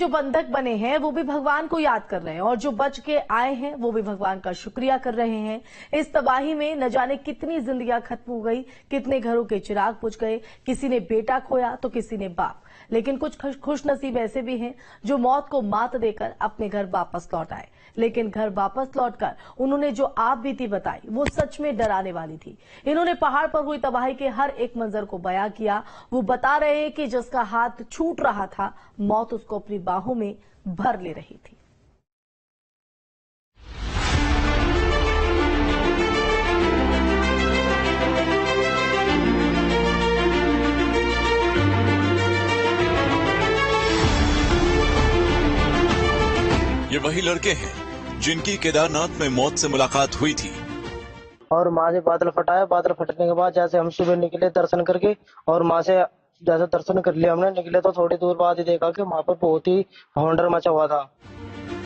जो बंधक बने हैं वो भी भगवान को याद कर रहे हैं और जो बच के आए हैं वो भी भगवान का शुक्रिया कर रहे हैं। इस तबाही में न जाने कितनी जिंदगियां खत्म हो गई, कितने घरों के चिराग बुझ गए, किसी ने बेटा खोया तो किसी ने बाप। लेकिन कुछ खुशनसीब ऐसे भी हैं जो मौत को मात देकर अपने घर वापस लौट आए। लेकिन घर वापस लौटकर उन्होंने जो आप बीती बताई वो सच में डराने वाली थी। इन्होंने पहाड़ पर हुई तबाही के हर एक मंजर को बयां किया। वो बता रहे हैं कि जिसका हाथ छूट रहा था, मौत उसको अपनी बाहों में भर ले रही थी। ये वही लड़के हैं जिनकी केदारनाथ में मौत से मुलाकात हुई थी। और माँ से बादल फटाया। बादल फटने के बाद जैसे हम सुबह निकले दर्शन करके, और माँ से जैसे दर्शन कर लिया हमने, निकले तो थोड़ी दूर बाद ही देखा कि वहाँ पर बहुत ही भवंडर मचा हुआ था।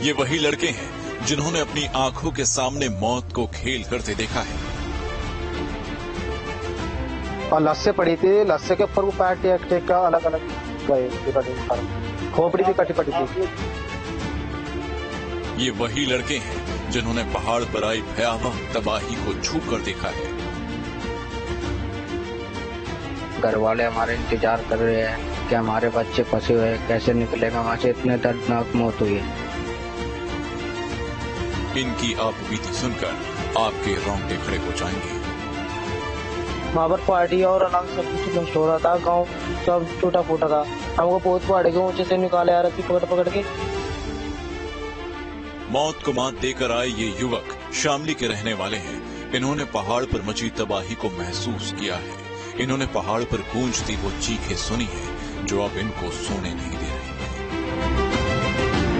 ये वही लड़के हैं जिन्होंने अपनी आंखों के सामने मौत को खेल करते देखा है। और लस्से पड़ी थी, लस्से के ऊपर वो पैर टेक का अलग अलग गए, खोपड़ी भी कटी पड़ी थी। ये वही लड़के हैं जिन्होंने पहाड़ पर आई भयावह तबाही को छू कर देखा है। घर वाले हमारे इंतजार कर रहे हैं कि हमारे बच्चे फंसे हुए हैं, कैसे निकलेगा वहां से। इतने दर्दनाक मौत हुई है। इनकी आप बीती सुनकर आपके रोंगटे खड़े हो जाएंगे। वहाँ पर पार्टी और अलग सब कुछ नष्ट हो रहा था, गाँव सब टूटा फूटा था। हमको बहुत पहाड़ी के ऊंचे से निकाले आ रहे थे पकड़ पकड़ के। मौत को मात देकर आए ये युवक शामली के रहने वाले हैं। इन्होंने पहाड़ पर मची तबाही को महसूस किया है। इन्होंने पहाड़ पर गूंजती वो चीखें सुनी है जो अब इनको सोने नहीं दे रही है।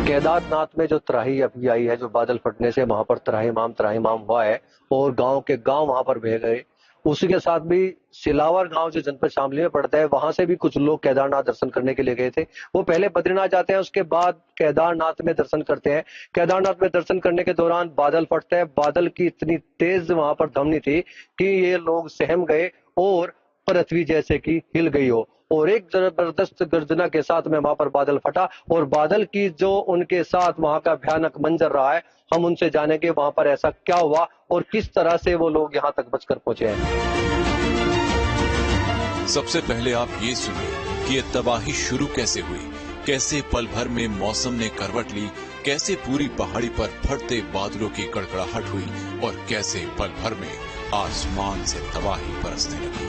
केदारनाथ में जो तराही अभी आई है, जो बादल फटने से वहां पर तराहीमाम हुआ है और गांव के गांव वहां पर बह गए। उसी के साथ भी सिलावर गांव जो जनपद शामली में पड़ता है, वहां से भी कुछ लोग केदारनाथ दर्शन करने के लिए गए थे। वो पहले बद्रीनाथ जाते हैं, उसके बाद केदारनाथ में दर्शन करते हैं। केदारनाथ में दर्शन करने के दौरान बादल फटते हैं। बादल की इतनी तेज वहां पर धमनी थी कि ये लोग सहम गए और पृथ्वी जैसे कि हिल गई हो। और एक जबरदस्त गर्जना के साथ में वहां पर बादल फटा, और बादल की जो उनके साथ वहां का भयानक मंजर रहा है, हम उनसे जानेंगे वहां पर ऐसा क्या हुआ और किस तरह से वो लोग यहाँ तक बचकर पहुंचे हैं। सबसे पहले आप ये सुनिए कि ये तबाही शुरू कैसे हुई, कैसे पल भर में मौसम ने करवट ली, कैसे पूरी पहाड़ी पर फटते बादलों की कड़कड़ाहट हुई और कैसे पल भर में आसमान से तबाही बरसने लगी।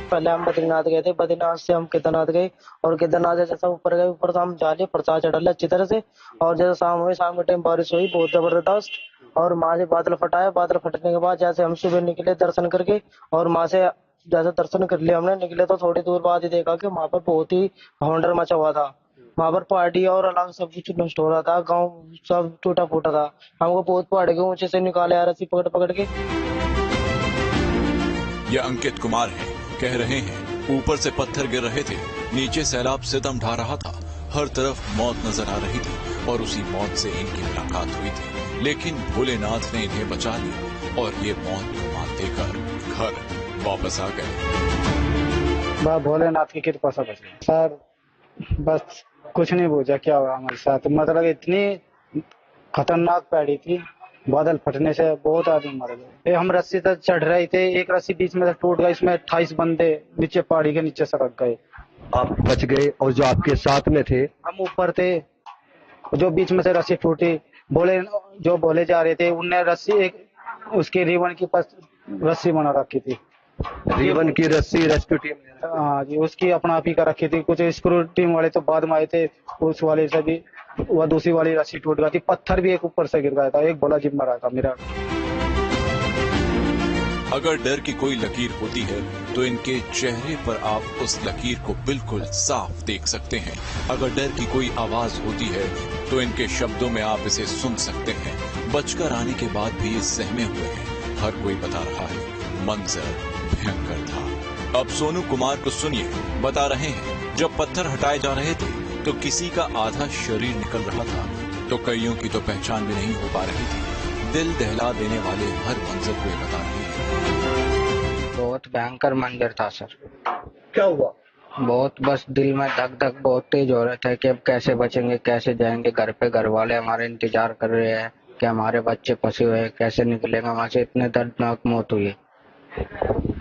पहले हम बद्रीनाथ गए थे, बद्रीनाथ से हम केदारनाथ गए, और केदारनाथ से जैसा ऊपर गए, ऊपर से हम जाले प्रसाद चढ़ा अच्छी तरह से। और जैसे शाम हुई, शाम के टाइम बारिश हुई बहुत जबरदस्त। और माँ से बादल फटाया। बादल फटने के बाद जैसे हम सुबह निकले दर्शन करके, और माँ से जैसे दर्शन कर लिया हमने, निकले तो थोड़ी दूर बाद ही देखा कि वहाँ पर बहुत ही भवंडर मचा हुआ था। वहाँ पर पार्टी और अलग सब कुछ नष्ट हो रहा था, गाँव सब टूटा फूटा था। हमको बहुत पहाड़ी के ऊंचे से निकाले आ रहे थे पकड़ पकड़ के। ये अंकित कुमार है, कह रहे हैं ऊपर से पत्थर गिर रहे थे, नीचे सैलाब सितम ढा रहा था, हर तरफ मौत नजर आ रही थी और उसी मौत से इनकी मुलाकात हुई थी। लेकिन भोलेनाथ ने इन्हें बचा लिया और ये मौत को मात देकर घर वापस आ गए। भोलेनाथ की कृपा से बच गए सर। बस कुछ नहीं पूछा क्या हुआ हमारे साथ, मतलब इतनी खतरनाक पैड़ी थी, बादल फटने से बहुत आदमी मर गए। हम रस्सी तक चढ़ रहे थे, एक रस्सी बीच में से टूट गई, इसमें 28 बंदे नीचे पहाड़ी के नीचे सड़क गए। आप बच गए और जो आपके साथ में थे? हम ऊपर थे, जो बीच में से रस्सी टूटी, जो बोले जा रहे थे उनने रस्सी एक उसकी रिबन की रस्सी बना रखी थी। रिबन की रस्सी रेस्क्यू टीम? हाँ जी, उसकी अपना आप ही का रखी थी। कुछ स्क्रू टीम वाले तो बाद में आए थे, उस वाले से भी वह दूसरी वाली रस्सी टूट गई थी। पत्थर भी एक ऊपर से गिर गया था, एक बोला जिम्मा रहा था मेरा। अगर डर की कोई लकीर होती है तो इनके चेहरे पर आप उस लकीर को बिल्कुल साफ देख सकते हैं। अगर डर की कोई आवाज होती है तो इनके शब्दों में आप इसे सुन सकते हैं। बचकर आने के बाद भी ये सहमे हुए हैं। हर कोई बता रहा है मंजर भयंकर था। अब सोनू कुमार को सुनिए, बता रहे हैं जब पत्थर हटाए जा रहे थे तो किसी का आधा शरीर निकल रहा था, तो कईयों की तो पहचान भी नहीं हो पा रही थी। दिल दहला देने वाले हर मंजर को ये बता रहे हैं। बहुत भयंकर मंजर था सर। क्या हुआ? बहुत, बस दिल में धक धक बहुत तेज हो रहा था कि अब कैसे बचेंगे, कैसे जाएंगे घर पे। घर वाले हमारे इंतजार कर रहे हैं कि हमारे बच्चे फंसे हुए हैं, कैसे निकलेंगे वहां से। इतने दर्दनाक मौत हुई है।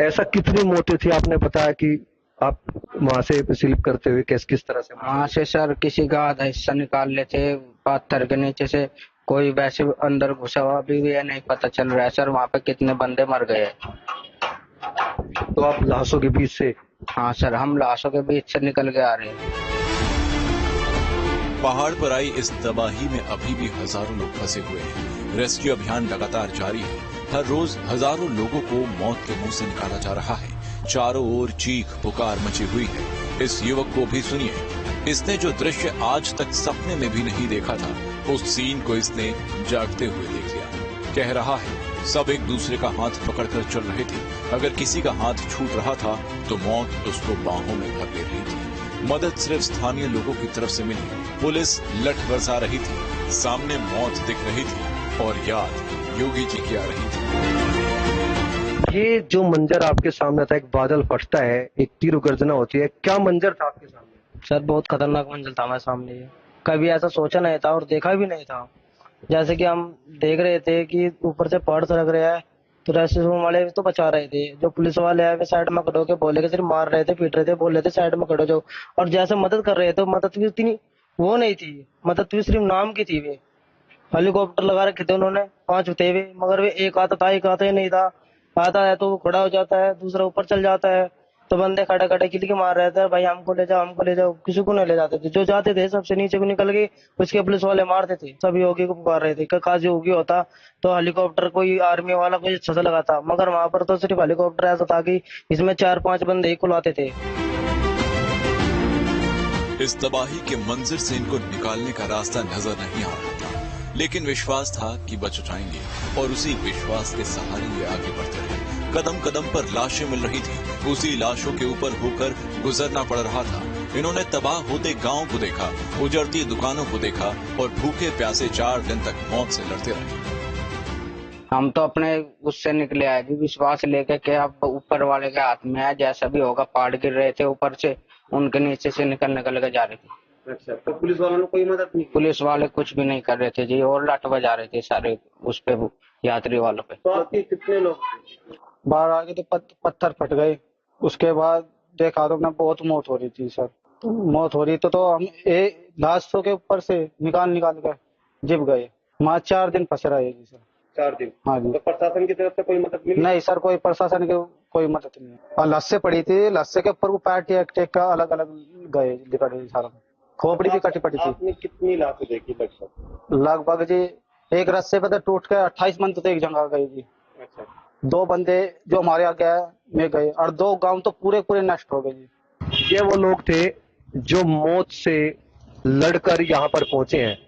ऐसा कितनी मौतें थी? आपने बताया कि आप वहां से स्लिप करते हुए किस किस तरह से? वहां से सर किसी का आधा हिस्सा निकाल लेते पत्थर के नीचे से, कोई वैसे अंदर घुसा हुआ भी है, नहीं पता चल रहा है सर वहाँ पे कितने बंदे मर गए। तो आप लाशों के बीच से? हाँ सर, हम लाशों के बीच से निकल के आ रहे हैं। पहाड़ पर आई इस तबाही में अभी भी हजारों लोग फंसे हुए हैं। रेस्क्यू अभियान लगातार जारी है। हर रोज हजारों लोगों को मौत के मुंह से निकाला जा रहा है। चारों ओर चीख पुकार मची हुई है। इस युवक को भी सुनिए। इसने जो दृश्य आज तक सपने में भी नहीं देखा था, उस सीन को इसने जागते हुए देख लिया। कह रहा है, सब एक दूसरे का हाथ पकड़कर चल रहे थे। अगर किसी का हाथ छूट रहा था तो मौत उसको बाहों में भर ले रही थी। मदद सिर्फ स्थानीय लोगों की तरफ से मिली। पुलिस लठ बरसा रही थी, सामने मौत दिख रही थी और याद योगी जी की आ रही थी। ये जो मंजर आपके सामने था, एक बादल फटता है, एक तीर गर्जना होती है, क्या मंजर था आपके सामने? सर बहुत खतरनाक मंजिल था हमारे सामने। ये कभी ऐसा सोचा नहीं था और देखा भी नहीं था। जैसे कि हम देख रहे थे कि ऊपर से पहाड़ सरक रहा है, तो रेस्क्यू वाले तो बचा रहे थे। जो पुलिस वाले हैं वे साइड में खड़ो के बोले के सिर्फ मार रहे थे, पीट रहे थे, बोल रहे थे साइड में खड़ो जाओ। और जैसे मदद कर रहे थे, मदद भी उतनी वो नहीं थी, मदद भी सिर्फ नाम की थी। वे हेलीकॉप्टर लगा रखे थे उन्होंने, 5 थे वे, मगर वे एक आता था, एक आता ही नहीं था। आता है तो वो खड़ा हो जाता है, दूसरा ऊपर चल जाता है, तो बंदे खड़े खड़े किल के मार रहे थे, भाई हमको ले जाओ, हमको ले जाओ। किसी को नहीं ले जाते थे। जो जाते थे सबसे नीचे को निकल गए, उसके पुलिस वाले मारते थे। सब योगी को पुकार रहे थे कि काजी योगी होता तो हेलीकॉप्टर कोई आर्मी वाला कोई अच्छा लगाता, मगर वहां पर तो सिर्फ हेलीकॉप्टर ऐसा था कि इसमें 4-5 बंदे ही कुलाते थे। इस तबाही के मंजर से इनको निकालने का रास्ता नजर नहीं आ रहा था, लेकिन विश्वास था कि बच जाएंगे और उसी विश्वास के सहारे ये आगे बढ़ते रहे। कदम कदम पर लाशें मिल रही थी, उसी लाशों के ऊपर होकर गुजरना पड़ रहा था। इन्होंने तबाह होते गांव को देखा, उजड़ती दुकानों को देखा और भूखे प्यासे 4 दिन तक मौत से लड़ते रहे। हम तो अपने उससे निकले आए जी, विश्वास लेके कि अब ऊपर वाले के हाथ में है, जैसा भी होगा। पहाड़ गिर रहे थे ऊपर से, उनके नीचे से निकल के जा रहे थे। अच्छा, तो पुलिस वालों ने कोई मदद नहीं? पुलिस वाले कुछ भी नहीं कर रहे थे जी, और लाठ बजा रहे थे सारे उस पे यात्री वालों पे। तो आपके कितने लोग? बाहर आके तो पत्थर फट गए। उसके बाद देखा तो मैं बहुत मौत हो रही थी सर। मौत हो रही तो हम लाशों के ऊपर से निकाल के जिप गए। वहाँ 4 दिन फंसे रहे जी सर। 4 दिन? हाँ जी। तो प्रशासन की तरफ से कोई मदद मिली? नहीं सर, कोई प्रशासन की कोई मदद नहीं। और लस्से पड़ी थी, लस्से के ऊपर वो पैर टेक का अलग अलग गए लिपट सारा। खोपड़ी भी कटी पड़ी थी। आपने कितनी लाशें देखी लगभग जी? एक रस्से पे तो टूट के 28 बंदे तो एक जगह गए जी। अच्छा। 2 बंदे जो हमारे आगे में गए और 2 गांव तो पूरे नष्ट हो गए जी। ये वो लोग थे जो मौत से लड़कर यहाँ पर पहुंचे हैं।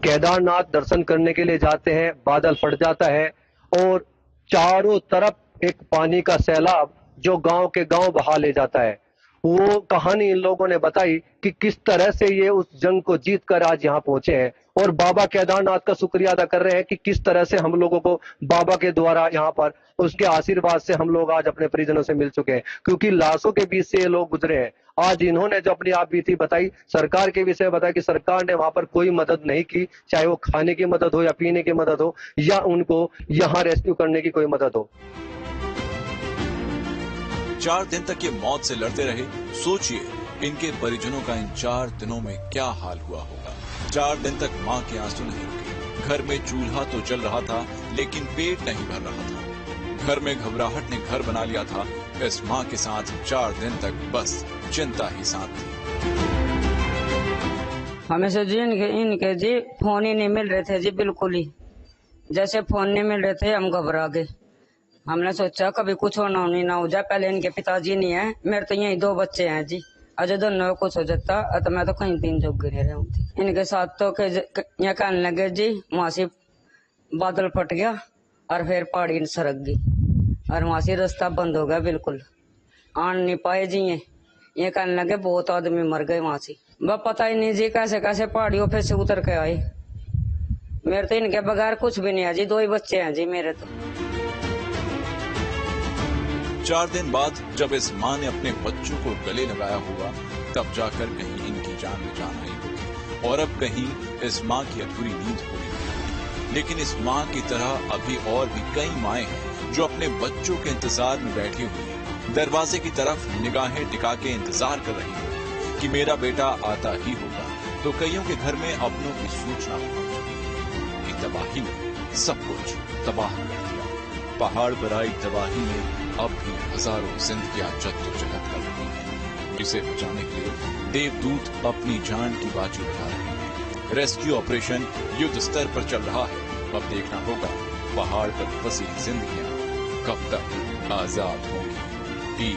केदारनाथ दर्शन करने के लिए जाते हैं, बादल फट जाता है और चारों तरफ एक पानी का सैलाब जो गांव के गांव बहा ले जाता है। वो कहानी इन लोगों ने बताई कि किस तरह से ये उस जंग को जीत कर आज यहाँ पहुंचे हैं और बाबा केदारनाथ का शुक्रिया अदा कर रहे हैं कि किस तरह से हम लोगों को बाबा के द्वारा यहाँ पर उसके आशीर्वाद से हम लोग आज अपने परिजनों से मिल चुके हैं, क्योंकि लाशों के बीच से ये लोग गुजरे हैं। आज इन्होंने जो अपनी आप बीती बताई, सरकार के विषय बताया कि सरकार ने वहां पर कोई मदद नहीं की, चाहे वो खाने की मदद हो या पीने की मदद हो या उनको यहाँ रेस्क्यू करने की कोई मदद हो। 4 दिन तक ये मौत से लड़ते रहे। सोचिए इनके परिजनों का इन 4 दिनों में क्या हाल हुआ होगा। 4 दिन तक मां के आंसू नहीं रुके। घर में चूल्हा तो जल रहा था, लेकिन पेट नहीं भर रहा था। घर में घबराहट ने घर बना लिया था। इस मां के साथ 4 दिन तक बस चिंता ही साथ थी। हमें से जी इनके जी फोन ही नहीं मिल रहे थे जी, बिल्कुल ही। जैसे फोन नहीं मिल रहे थे हम घबरा गए। हमने सोचा कभी कुछ होना नहीं ना हो जाए। पहले इनके पिताजी नहीं है, मेरे तो यही 2 बच्चे हैं जी। अजय दोनों को कुछ हो जाता तो मैं तो कहीं 3 जोग गिरे रहे। इनके साथ तो यहाँ कहने लगे जी, वहां से बादल फट गया और फिर पहाड़ी सरक गई और वहां से रास्ता बंद हो गया, बिल्कुल आन नहीं पाए जी। ये कहने लगे बहुत आदमी मर गए वहां से। वह पता ही नहीं जी कैसे कैसे पहाड़ियों पे से उतर के आए। मेरे तो इनके बगैर कुछ भी नहीं है जी। 2 ही बच्चे हैं जी मेरे तो। 4 दिन बाद जब इस मां ने अपने बच्चों को गले लगाया होगा, तब जाकर कहीं इनकी जान में जान आई होगी और अब कहीं इस मां की अधूरी नींद पूरी हुई। लेकिन इस मां की तरह अभी और भी कई माएं हैं जो अपने बच्चों के इंतजार में बैठी हुई हैं, दरवाजे की तरफ निगाहें टिका के इंतजार कर रही हैं कि मेरा बेटा आता ही होगा तो कईयों के घर में अपनों की सूचना पहुंची। तबाही में सब कुछ तबाह कर दिया। पहाड़ पर आई तबाही में अब भी हजारों जिंदगियां जद्दोजहद कर रही हैं, जिसे बचाने के लिए देवदूत अपनी जान की बाजी उठा रहे हैं। रेस्क्यू ऑपरेशन युद्ध स्तर पर चल रहा है। अब देखना होगा पहाड़ पर फंसी जिंदगियां कब तक आजाद होंगी।